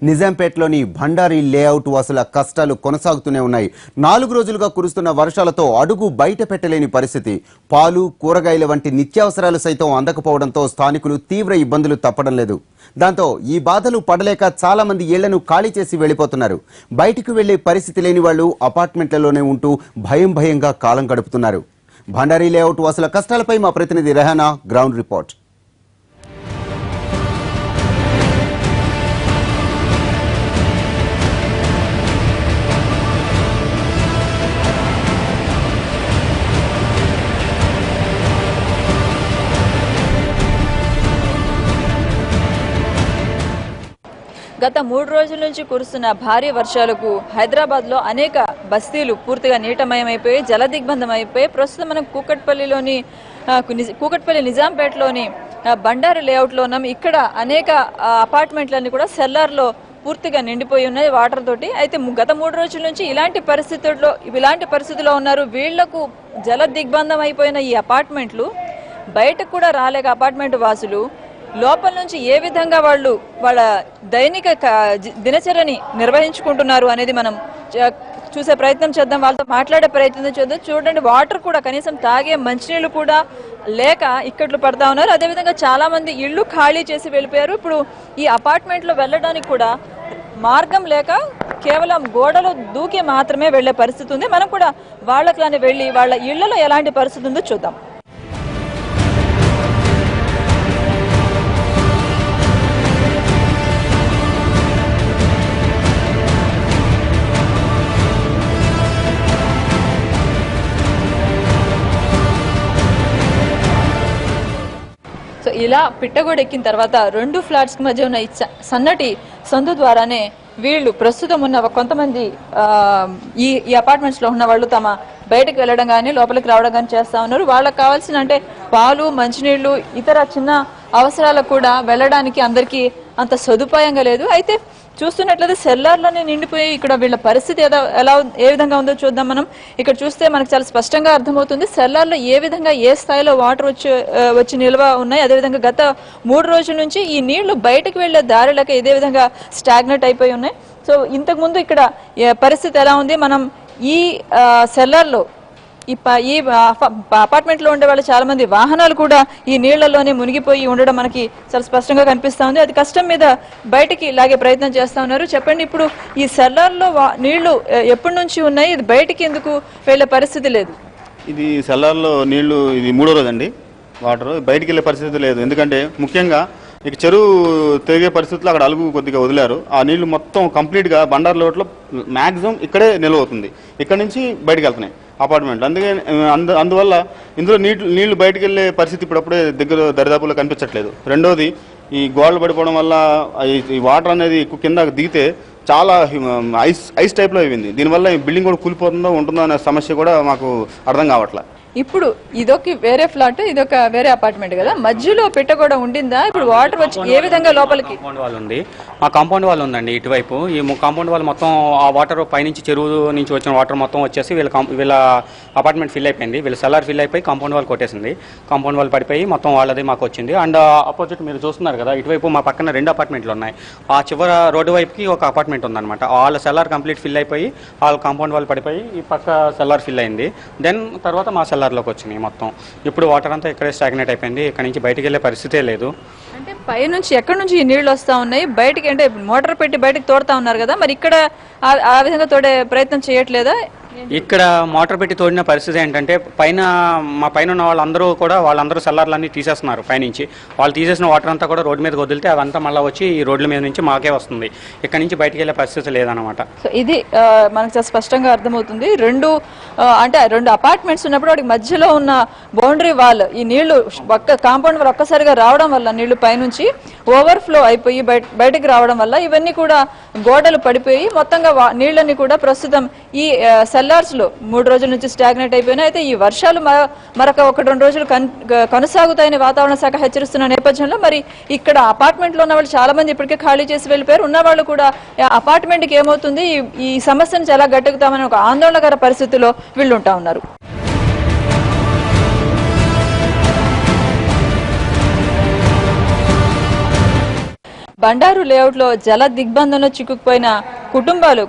నిజాంపేటలోని Bhandari layout వాసుల కష్టాలు కొనసాగుతూనే ఉన్నాయి. 4 రోజులుగా కురుస్తున్న వర్షాలతో అడుగు బయట పెట్టలేని పరిస్థితి. పాలు, కూరగాయల వంటి నిత్యావసరాలు సైతం అందకపోవడంతో స్థానికులు తీవ్ర ఇబ్బందులు తప్పడం లేదు. దాంతో ఈ బాధలు పడలేక చాలా మంది ఇళ్లను ఖాళీ చేసి వెళ్లిపోతున్నారు. బయటికి వెళ్లే పరిస్థితి లేని వాళ్లు అపార్ట్మెంట్లలోనే ఉంటూ భయంగా కాలం గడుపుతున్నారు. భండారి లేఅవుట్ వాసుల కష్టాలపై మా ప్రతినిధి రెహానా గ్రౌండ్ రిపోర్ట్. గత 3 రోజుల నుంచి కురుస్తున్న భారీ వర్షాలకు హైదరాబాద్లో అనేక బస్తీలు పూర్తిగా నీటమయమైపోయి జలదిగ్బంధం అయిపోయి ప్రస్తుతం మనం కూకట్పల్లి నిజాంపేటలోని బండారి లేఅవుట్లో ఉన్నాం. ఇక్కడ అనేక అపార్ట్మెంట్లన్నీ కూడా సెల్లార్లో పూర్తిగా నిండిపోయి ఉన్నాయి వాటర్ తోటి. అయితే గత 3 రోజుల నుంచి ఇలాంటి పరిస్థితుల్లో ఉన్నారు. వీళ్లకు జల దిగ్బంధం అయిపోయిన ఈ అపార్ట్మెంట్లు బయటకు కూడా రాలేక అపార్ట్మెంట్ వాసులు లోపల నుంచి ఏ విధంగా వాళ్ళు వాళ్ళ దైనిక దినచర్యని నిర్వహించుకుంటున్నారు అనేది మనం చూసే ప్రయత్నం చేద్దాం, వాళ్ళతో మాట్లాడే ప్రయత్నం చేద్దాం. చూడండి, వాటర్ కూడా కనీసం తాగే మంచినీళ్ళు కూడా లేక ఇక్కట్లు పడతా ఉన్నారు. అదేవిధంగా చాలా మంది ఇళ్లు ఖాళీ చేసి వెళ్ళిపోయారు. ఇప్పుడు ఈ అపార్ట్మెంట్లో వెళ్ళడానికి కూడా మార్గం లేక కేవలం గోడలు దూకి మాత్రమే వెళ్లే పరిస్థితి ఉంది. మనం కూడా వాళ్ళకి వెళ్ళి వాళ్ళ ఇళ్లలో ఎలాంటి పరిస్థితి ఉందో చూద్దాం. సో ఇలా పిట్టగోడ ఎక్కిన తర్వాత 2 ఫ్లాట్స్కి మధ్య ఉన్న సన్నటి సందు ద్వారానే వీళ్ళు ప్రస్తుతం ఉన్న కొంతమంది ఈ అపార్ట్మెంట్స్లో ఉన్న వాళ్ళు తమ బయటకు వెళ్ళడం కానీ లోపలికి రావడం కానీ చేస్తూ ఉన్నారు. వాళ్ళకి కావాల్సిన అంటే పాలు, మంచినీళ్లు, ఇతర చిన్న అవసరాలకు కూడా వెళ్ళడానికి అందరికీ అంత సదుపాయంగా లేదు. అయితే చూస్తున్నట్లయితే సెల్లార్లోనే నిండిపోయి ఇక్కడ వీళ్ళ పరిస్థితి ఏ విధంగా ఉందో చూద్దాం. మనం ఇక్కడ చూస్తే మనకు చాలా స్పష్టంగా అర్థమవుతుంది సెల్లార్లో ఏ విధంగా ఏ స్థాయిలో వాటర్ వచ్చి నిల్వ ఉన్నాయి. అదేవిధంగా గత 3 రోజుల నుంచి ఈ నీళ్లు బయటకు వెళ్లే దారిలక ఇదే విధంగా స్టాగ్నెట్ అయిపోయి ఉన్నాయి. సో ఇంతకుముందు ఇక్కడ పరిస్థితి ఎలా ఉంది, మనం ఈ సెల్లార్లో ఈ అపార్ట్మెంట్లో ఉండే వాళ్ళు చాలా మంది వాహనాలు కూడా ఈ నీళ్లలోనే మునిగిపోయి ఉండడం మనకి చాలా స్పష్టంగా కనిపిస్తా ఉంది. అది కష్టం మీద బయటికి లాగే ప్రయత్నం చేస్తా ఉన్నారు. చెప్పండి, ఇప్పుడు ఈ సెల్లార్లో నీళ్లు ఎప్పటి నుంచి ఉన్నాయి, ఇది బయటికి ఎందుకు వెళ్లే పరిస్థితి లేదు? ఇది సెల్లార్లో నీళ్లు ఇది 3వ రోజు అండి. వాటర్ బయటికి వెళ్ళే పరిస్థితి లేదు. ఎందుకంటే ముఖ్యంగా ఇక చెరువు తిరిగే పరిస్థితుల్లో అక్కడ అలుగు కొద్దిగా వదిలారు. ఆ నీళ్లు మొత్తం కంప్లీట్గా బండారు లోట్లో మ్యాక్సిమం ఇక్కడే నిల్వ అవుతుంది. ఇక్కడ నుంచి బయటకు వెళ్తున్నాయి అపార్ట్మెంట్లు. అందువల్ల ఇందులో నీళ్లు బయటకు వెళ్ళే పరిస్థితి ఇప్పుడప్పుడే దరిదాపుల్లో కనిపించట్లేదు. రెండోది, ఈ గోడలు పడిపోవడం వల్ల ఈ వాటర్ అనేది కింద దిగితే చాలా ఐస్ టైప్లో అయింది. దీనివల్ల ఈ బిల్డింగ్ కూడా కూలిపోతుందో ఉంటుందో అనే సమస్య కూడా మాకు అర్థం కావట్లేదు. ఇప్పుడు ఇదొక వేరే ఫ్లాట్, ఇదొక వేరే అపార్ట్మెంట్ కదా, మధ్యలో పెట్టగోడ ఉండిందా? ఇప్పుడు వాటర్ వచ్చి ఏ విధంగా లోపలికి? కాంపౌండ్ వాల్ ఉంది, మా కాంపౌండ్ వాల్ ఉందండి ఇటువైపు. ఈ కాంపౌండ్ వాల్ మొత్తం ఆ వాటర్ పైనుంచి చెరువు నుంచి వచ్చిన వాటర్ మొత్తం వచ్చేసి వీళ్ళ అపార్ట్మెంట్ ఫిల్ అయిపోయింది. వీళ్ళ సెల్లార్ ఫిల్ అయిపోయి కాంపౌండ్ వాల్ కొట్టేసింది. కాంపౌండ్ వాల్ పడిపోయి మొత్తం వాళ్ళది మాకు వచ్చింది. అండ్ ఆపోజిట్ మీరు చూస్తున్నారు కదా, ఇటువైపు మా పక్కన 2 అపార్ట్మెంట్లు ఉన్నాయి. ఆ చివర రోడ్డు వైపుకి ఒక అపార్ట్మెంట్ ఉందన్నమాట. వాళ్ళ సెల్లార్ కంప్లీట్ ఫిల్ అయిపోయి వాళ్ళ కాంపౌండ్ వాల్ పడిపోయి ఈ పక్క సెల్లార్ ఫిల్ అయింది. దెన్ తర్వాత మా సెల్లార్లోకి వచ్చినాయి మొత్తం. ఇప్పుడు వాటర్ అంతా ఇక్కడే స్టాగ్నేట్ అయిపోయింది. ఇక్కడ నుంచి బయటికి వెళ్ళే పరిస్థితే లేదు. అంటే పైనుంచి ఎక్కడి నుంచి ఈ నీళ్లు వస్తూ ఉన్నాయి, బయటికి అంటే మోటార్ పెట్టి బయటకు తోడుతా ఉన్నారు కదా, మరి ఇక్కడ ఆ విధంగా తోడే ప్రయత్నం చేయట్లేదా? ఇక్కడ మోటార్ పెట్టి తోడిన పరిస్థితి ఏంటంటే మా పైన ఉన్న వాళ్ళందరూ సెల్లార్లన్నీ తీసేస్తున్నారు పైనుంచి. వాళ్ళు తీసేసిన వాటర్ అంతా కూడా రోడ్డు మీదకి వదిలితే అవంతా మళ్ళీ వచ్చి ఈ రోడ్ల మీద నుంచి మాకే వస్తుంది. ఇక్కడ నుంచి బయటికి వెళ్ళే పరిస్థితి లేదనమాట. సో ఇది మనకు స్పష్టంగా అర్థమవుతుంది. 2 అపార్ట్మెంట్స్ ఉన్నప్పుడు వాటికి మధ్యలో ఉన్న బౌండరీ వాల్ ఈ నీళ్లు కాంపౌండ్ వాల్ ఒక్కసారిగా రావడం వల్ల నీళ్లు పైనుంచి ఓవర్ఫ్లో అయిపోయి బయటకు రావడం వల్ల ఇవన్నీ కూడా గోడలు పడిపోయి మొత్తంగా నీళ్ళని కూడా ప్రస్తుతం ఈ సెల్లార్స్ లో 3 రోజుల నుంచి స్టాగ్నేట్ అయిపోయినాయి. అయితే ఈ వర్షాలు మరొక 1-2 రోజులు కొనసాగుతాయని వాతావరణ శాఖ హెచ్చరిస్తున్న నేపథ్యంలో మరి ఇక్కడ అపార్ట్మెంట్ లో ఉన్న వాళ్ళు చాలా మంది ఇప్పటికే ఖాళీ చేసి వెళ్ళిపోయారు. ఉన్న వాళ్ళు కూడా అపార్ట్మెంట్ కి ఏమవుతుంది, ఈ సమస్యను చాలా గట్టెక్కుతామని ఒక ఆందోళనకర పరిస్థితిలో వీళ్ళు ఉంటా ఉన్నారు. బండారు లేఅవుట్లో జల దిగ్బంధంలో చిక్కుకుపోయిన కుటుంబాలు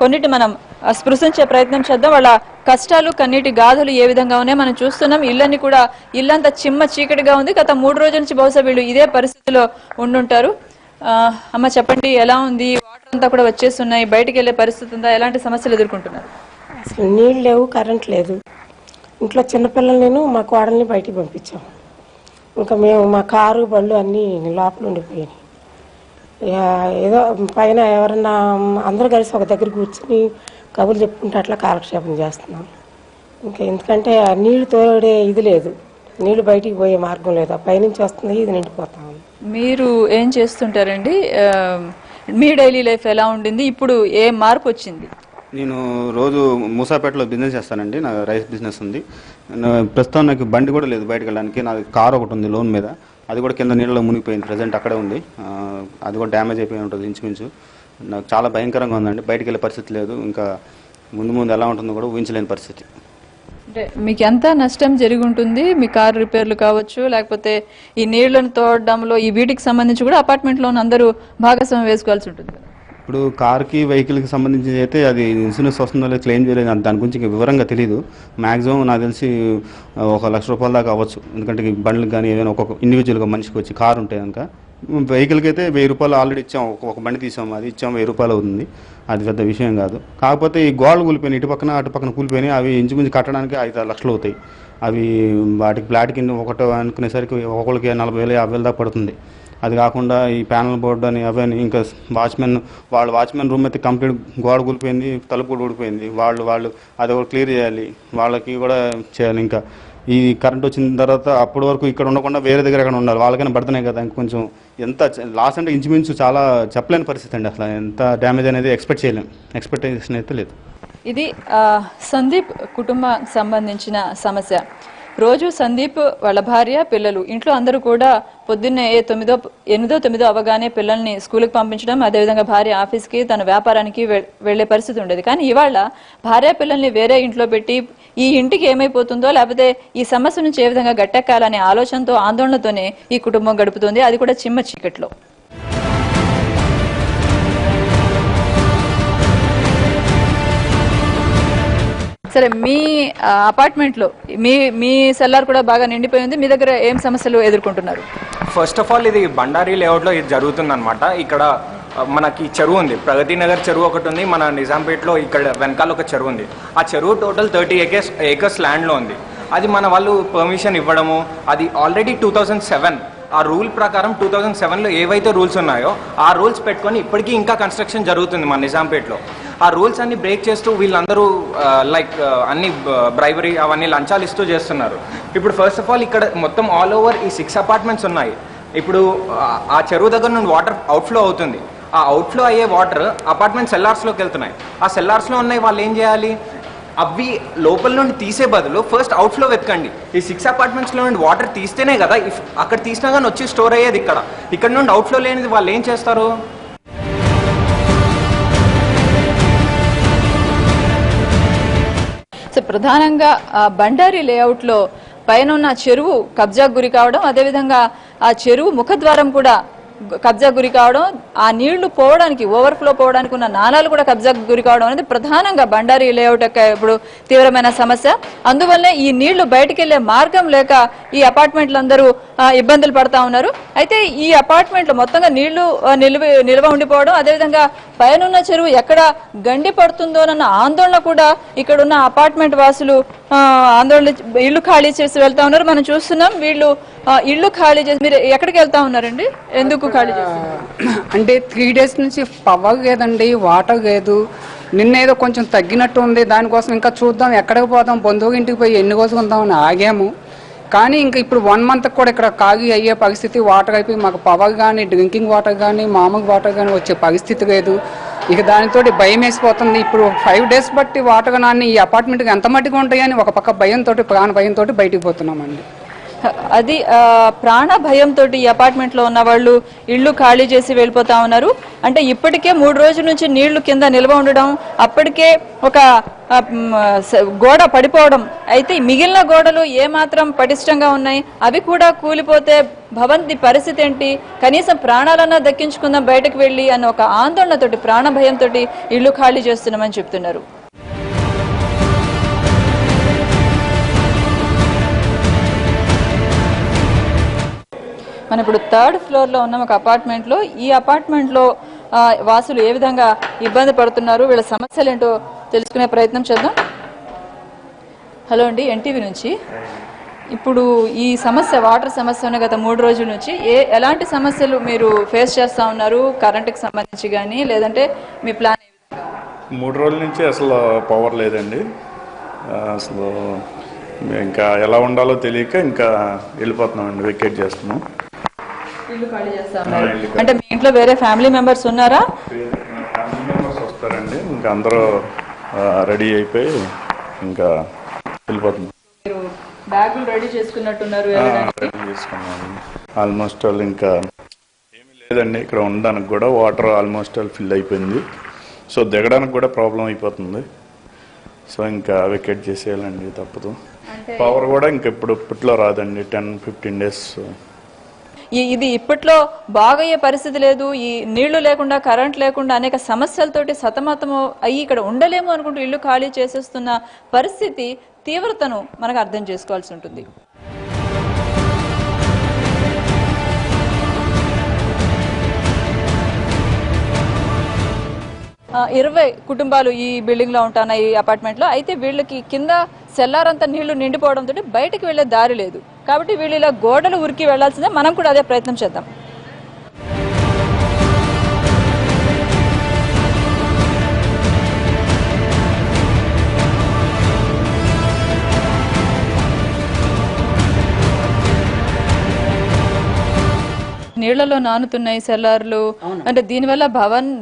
కొన్నిటి మనం స్పృశించే ప్రయత్నం చేద్దాం. వాళ్ళ కష్టాలు కన్నీటి గాథలు ఏ విధంగా ఉన్నాయో మనం చూస్తున్నాం. ఇల్లంతా చిమ్మ చీకటిగా ఉంది. గత 3 రోజుల నుంచి బహుశా వీళ్ళు ఇదే పరిస్థితిలో ఉండుంటారు. అమ్మ చెప్పండి, ఎలా ఉంది? వాటర్ అంతా కూడా వచ్చేస్తున్నాయి, బయటికి వెళ్ళే పరిస్థితి ఉందా? ఎలాంటి సమస్యలు ఎదుర్కొంటున్నారు? అసలు నీళ్ళు లేవు, కరెంట్ లేదు. ఇంట్లో చిన్నపిల్లల్ని మా కోడల్ని బయటికి పంపించాం. ఇంకా మేము మా కారు బళ్ళు అన్నీ లోపల ఉండిపోయాయి. ఏదో పైన ఎవరన్నా అందరూ కలిసి ఒక దగ్గర కూర్చుని కబుర్లు చెప్పుకుంటే అట్లా కాలక్షేపం చేస్తున్నాం. ఇంకా ఎందుకంటే ఆ నీళ్లు తోడే ఇది లేదు, నీళ్లు బయటికి పోయే మార్గం లేదు. ఆ పైనుంచి వస్తుంది, ఇది నిండిపోతాం. మీరు ఏం చేస్తుంటారండి? మీ డైలీ లైఫ్ ఎలా ఉండింది? ఇప్పుడు ఏ మార్పు వచ్చింది? నేను రోజు మూసాపేటలో బిజినెస్ చేస్తానండి. నా రైస్ బిజినెస్ ఉంది. ప్రస్తుతం నాకు బండి కూడా లేదు బయటకు వెళ్ళడానికి. నాకు కార్ ఒకటి ఉంది లోన్ మీద, అది కూడా కింద నీళ్ళలో మునిగిపోయింది. ప్రజెంట్ అక్కడే ఉంది. అది కూడా డ్యామేజ్ అయిపోయి ఉంటుంది ఇంచుమించు. నాకు చాలా భయంకరంగా ఉందండి. బయటికి వెళ్ళే పరిస్థితి లేదు. ఇంకా ముందు ఎలా ఉంటుందో కూడా ఊహించలేని పరిస్థితి. అంటే మీకు ఎంత నష్టం జరిగి ఉంటుంది? మీ కారు రిపేర్లు కావచ్చు, లేకపోతే ఈ నీళ్లను తోడడంలో ఈ వీటికి సంబంధించి కూడా అపార్ట్మెంట్లో అందరూ భాగస్వామ్యం వేసుకోవాల్సి ఉంటుంది. ఇప్పుడు కార్కి వెహికల్కి సంబంధించి అయితే అది ఇన్సూరెన్స్ వస్తుందో లేదో క్లెయిమ్ చేయలేదు. దాని గురించి ఇంకా వివరంగా తెలియదు. మ్యాక్సిమం నాకు తెలిసి 1 లక్ష రూపాయల దాకా అవ్వచ్చు. ఎందుకంటే బండ్లకు కానీ ఏదైనా ఒక్కొక్క ఇండివిజువల్గా మనిషికి వచ్చి కారు ఉంటే కనుక. వెహికల్కి అయితే 1000 రూపాయలు ఆల్రెడీ ఇచ్చాం. ఒక బండి తీసాము, అది ఇచ్చాము, 1000 రూపాయలు అవుతుంది. అది పెద్ద విషయం కాదు. కాకపోతే ఈ గోడలు కూలిపోయినాయి, ఇటు పక్కన కూలిపోయినాయి. అవి ఇంచుమించు కట్టడానికి 5-6 లక్షలు అవుతాయి. అవి వాటికి ఫ్లాట్ కింద ఒకటో అనుకునేసరికి ఒకరికి 40,000 50,000 దాకా పడుతుంది. అది కాకుండా ఈ ప్యానల్ బోర్డు అని అవన్నీ, ఇంకా వాచ్మెన్ రూమ్ అయితే కంప్లీట్ గోడ కూలిపోయింది, తలుపు కూడా ఊడిపోయింది. వాళ్ళు అది కూడా క్లియర్ చేయాలి, వాళ్ళకి కూడా చేయాలి. ఇంకా ఈ కరెంట్ వచ్చిన తర్వాత అప్పటి వరకు ఇక్కడ ఉండకుండా వేరే దగ్గర ఎక్కడ ఉండాలి, వాళ్ళకైనా పడుతున్నాయి కదా. ఇంకొంచెం ఎంత లాస్ అంటే ఇంచుమించు చాలా చెప్పలేని పరిస్థితి అండి. అసలు ఎంత డ్యామేజ్ అనేది ఎక్స్పెక్టేషన్ అయితే లేదు. ఇది సందీప్ కుటుంబానికి సంబంధించిన సమస్య. రోజు సందీప్ వాళ్ళ భార్య, పిల్లలు, ఇంట్లో అందరూ కూడా పొద్దున్నే 8-9 అవగానే పిల్లల్ని స్కూల్కి పంపించడం, అదేవిధంగా భార్య ఆఫీస్కి, తన వ్యాపారానికి వెళ్లే పరిస్థితి ఉండేది. కానీ ఇవాళ భార్య పిల్లల్ని వేరే ఇంట్లో పెట్టి ఈ ఇంటికి ఏమైపోతుందో, లేకపోతే ఈ సమస్య నుంచి ఏ విధంగా గట్టెక్కాలనే ఆలోచనతో, ఆందోళనతోనే ఈ కుటుంబం గడుపుతుంది. అది కూడా చిమ్మ చీకట్లో. సరే, మీ అపార్ట్మెంట్లో మీ సెల్లార్ కూడా బాగా నిండిపోయింది. మీ దగ్గర ఏం సమస్యలు ఎదుర్కొంటున్నారు? ఫస్ట్ ఆఫ్ ఆల్ ఇది బండారి లేఅవుట్లో ఇది జరుగుతుందన్నమాట. ఇక్కడ మనకి చెరువు ఉంది, ప్రగతి నగర్ చెరువు ఒకటి ఉంది. మన నిజాంపేట్లో ఇక్కడ వెనకాల ఒక చెరువు ఉంది. ఆ చెరువు టోటల్ 30 ఏకర్స్ ల్యాండ్లో ఉంది. అది మన వాళ్ళు పర్మిషన్ ఇవ్వడము, అది ఆల్రెడీ 2007 ఆ రూల్ ప్రకారం 2007లో ఏవైతే రూల్స్ ఉన్నాయో ఆ రూల్స్ పెట్టుకొని ఇప్పటికీ ఇంకా కన్స్ట్రక్షన్ జరుగుతుంది మన నిజాంపేట్లో. ఆ రూల్స్ అన్ని బ్రేక్ చేస్తూ వీళ్ళందరూ అన్ని బ్రైబరీ అవన్నీ లంచాలు ఇస్తూ చేస్తున్నారు. ఇప్పుడు ఫస్ట్ ఆఫ్ ఆల్ ఇక్కడ మొత్తం ఆల్ ఓవర్ ఈ 6 అపార్ట్మెంట్స్ ఉన్నాయి. ఇప్పుడు ఆ చెరువు దగ్గర నుండి వాటర్ అవుట్ఫ్లో అవుతుంది. ఆ అవుట్ఫ్లో అయ్యే వాటర్ అపార్ట్మెంట్ సెల్లార్స్లోకి వెళ్తున్నాయి. ఆ సెల్లార్స్లో ఉన్నాయి, వాళ్ళు ఏం చేయాలి? అవి లోపల నుండి తీసే బదులు ఫస్ట్ అవుట్ఫ్లో వెతకండి. ఈ 6 అపార్ట్మెంట్స్లో నుండి వాటర్ తీస్తేనే కదా అక్కడ తీసినా కానీ వచ్చి స్టోర్ అయ్యేది. ఇక్కడ నుండి అవుట్ఫ్లో లేనిది వాళ్ళు ఏం చేస్తారు? సో ప్రధానంగా బండారి లేఅవుట్లో పైన ఉన్న చెరువు కబ్జాకు గురి కావడం, అదేవిధంగా ఆ చెరువు ముఖద్వారం కూడా కబ్జా గురి కావడం, ఆ నీళ్లు పోవడానికి, ఓవర్ఫ్లో పోవడానికి ఉన్న నాలాలు కూడా కబ్జాకు గురి కావడం అనేది ప్రధానంగా బండారి లేఅవుట్ యొక్క ఇప్పుడు తీవ్రమైన సమస్య. అందువల్లే ఈ నీళ్లు బయటికి వెళ్లే మార్గం లేక ఈ అపార్ట్మెంట్లందరూ ఇబ్బందులు పడతా ఉన్నారు. అయితే ఈ అపార్ట్మెంట్లో మొత్తంగా నీళ్లు నిల్వ ఉండిపోవడం, అదేవిధంగా పైనున్న చెరువు ఎక్కడ గండి పడుతుందోనన్న ఆందోళన కూడా ఇక్కడున్న అపార్ట్మెంట్ వాసులు ఆందోళన, ఇల్లు ఖాళీ చేసి వెళ్తా ఉన్నారు. మనం చూస్తున్నాం వీళ్ళు ఇల్లు ఖాళీ చేసి. మీరు ఎక్కడికి వెళ్తా ఉన్నారండి? ఎందుకు ఖాళీ చేస్తారు? అంటే 3 days నుంచి పవర్ లేదండి, వాటర్ లేదు. నిన్నేదో కొంచెం తగ్గినట్టు ఉంది, దానికోసం ఇంకా చూద్దాం ఎక్కడికి పోదాం, బంధువు ఇంటికి పోయి ఎన్ని రోజులు ఉందామని ఆగాము. కానీ ఇంకా ఇప్పుడు 1 month కూడా ఇక్కడ ఖాళీ అయ్యే పరిస్థితి, వాటర్ అయిపోయి మాకు పవర్ కానీ, డ్రింకింగ్ వాటర్ కానీ, మామూలు వాటర్ కానీ వచ్చే పరిస్థితి లేదు. ఇక దానితో భయం వేసిపోతుంది. ఇప్పుడు 5 days బట్టి వాటర్ నాన్ని ఈ అపార్ట్మెంట్కి ఎంత మట్టిగా ఉంటాయని ఒక పక్క భయంతో, ప్రాణ భయంతో బయటికి పోతున్నామండి. అది ప్రాణ భయంతో ఈ అపార్ట్మెంట్ లో ఉన్న వాళ్ళు ఇళ్లు ఖాళీ చేసి వెళ్ళిపోతా ఉన్నారు. అంటే ఇప్పటికే 3 రోజుల నుంచి నీళ్లు కింద నిల్వ ఉండడం, అప్పటికే ఒక గోడ పడిపోవడం, అయితే మిగిలిన గోడలు ఏమాత్రం పటిష్టంగా ఉన్నాయి, అవి కూడా కూలిపోతే భవంతి పరిస్థితి ఏంటి, కనీసం ప్రాణాలన్నా దక్కించుకుందాం బయటకు వెళ్ళి అన్న ఒక ఆందోళనతోటి, ప్రాణ భయంతో ఇళ్లు ఖాళీ చేస్తున్నామని చెప్తున్నారు. మనం ఇప్పుడు 3rd ఫ్లోర్ లో ఉన్నాం ఒక అపార్ట్మెంట్ లో. ఈ అపార్ట్మెంట్ లో వాసులు ఏ విధంగా ఇబ్బంది పడుతున్నారు, వీళ్ళ సమస్యలు ఏంటో తెలుసుకునే ప్రయత్నం చేద్దాం. హలో అండి, ఎన్టీవీ నుంచి. ఇప్పుడు ఈ సమస్య, వాటర్ సమస్య ఉన్న గత 3 రోజుల నుంచి ఎలాంటి సమస్యలు మీరు ఫేస్ చేస్తా ఉన్నారు, కరెంటుకి సంబంధించి కానీ, లేదంటే మీ ప్లాన్? 3 రోజుల నుంచి అసలు పవర్ లేదండి. అసలు ఇంకా ఎలా ఉండాలో తెలియక ఇంకా వెళ్ళిపోతున్నామండి, వెకేట్ చేస్తున్నాం. ఇల్లు ఖాళీ చేస్తా ఉన్నారు. అంటే మీ ఇంట్లో వేరే ఫ్యామిలీ మెంబర్స్ ఉన్నారా? ఫ్యామిలీ మెంబర్స్ వస్తారండి, ఇంకా అందరూ రెడీ అయిపోయి ఇంకా వెళ్ళిపోతున్నాం. మీరు బ్యాగులు రెడీ చేసుకున్నట్టున్నారు. రెడీ చేసుకున్నాం ఆల్మోస్ట్ ఆల్. ఇంకా ఏమీ లేదండి, ఇక్కడ ఉండడానికి కూడా వాటర్ ఆల్మోస్ట్ ఆల్ ఫిల్ అయిపోయింది. సో దిగడానికి కూడా ప్రాబ్లం అయిపోతుంది. సో ఇంకా వెకేట్ చేసేయాలండి, తప్పదు. పవర్ కూడా ఇంకా ఇప్పట్లో రాదండి, 10-15 డేస్. ఇది ఇప్పట్లో బాగయ్యే పరిస్థితి లేదు. ఈ నీళ్లు లేకుండా, కరెంట్ లేకుండా అనేక సమస్యలతోటి సతమతము అయ్యి ఇక్కడ ఉండలేము అనుకుంటూ ఇల్లు ఖాళీ చేసేస్తున్న పరిస్థితి తీవ్రతను మనకు అర్థం చేసుకోవాల్సి ఉంటుంది. 20 కుటుంబాలు ఈ బిల్డింగ్ లో ఉంటున్నాయి, ఈ అపార్ట్మెంట్ లో. అయితే వీళ్ళకి కింద సెల్లార్ అంతా నీళ్లు నిండిపోవడంతో బయటకు వెళ్లే దారి లేదు. కాబట్టి వీళ్ళు ఇలా గోడలు ఉరికి వెళ్లాల్సిందే. మనం కూడా అదే ప్రయత్నం చేద్దాం. నీళ్లలో నానుతున్నాయి సెల్లార్లు. అంటే దీనివల్ల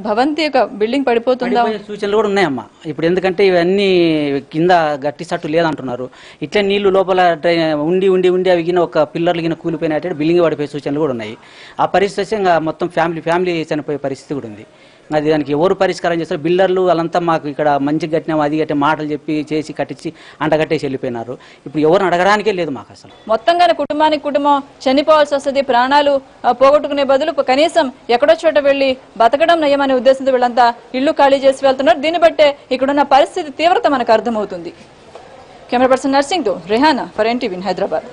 భవంతి యొక్క బిల్డింగ్ పడిపోతుందా? సూచనలు కూడా ఉన్నాయమ్మా. ఇప్పుడు ఎందుకంటే ఇవన్నీ కింద గట్టి సట్టు లేదంటున్నారు. ఇట్లా నీళ్లు లోపల ఉండి ఉండి ఉండి అవి ఒక పిల్లర్లు గిన కూలిపోయినట్టు బిల్డింగ్ పడిపోయే సూచనలు కూడా ఉన్నాయి. ఆ పరిస్థితి ఇంకా మొత్తం ఫ్యామిలీ చనిపోయే పరిస్థితి కూడా ఉంది. అది దానికి ఎవరు పరిష్కారం చేస్తారు? బిల్డర్లు వాళ్ళంతా మాకు ఇక్కడ మంచి కట్టినాం, అది కట్టిన మాటలు చెప్పి చేసి కట్టించి అంటగట్టేసి వెళ్ళిపోయినారు. ఇప్పుడు ఎవరిని అడగడానికే లేదు మాకు అసలు. మొత్తంగానే కుటుంబం చనిపోవాల్సి వస్తుంది. ప్రాణాలు పోగొట్టుకునే బదులు కనీసం ఎక్కడో చోట వెళ్లి బతకడం నయమనే ఉద్దేశంతో వీళ్ళంతా ఇల్లు ఖాళీ చేసి వెళ్తున్నారు. దీన్ని బట్టే ఇక్కడున్న పరిస్థితి తీవ్రత మనకు అర్థమవుతుంది. కెమెరా పర్సన్ నర్సింగ్ తో రెహానా ఫర్ ఎన్టీవీ హైదరాబాద్.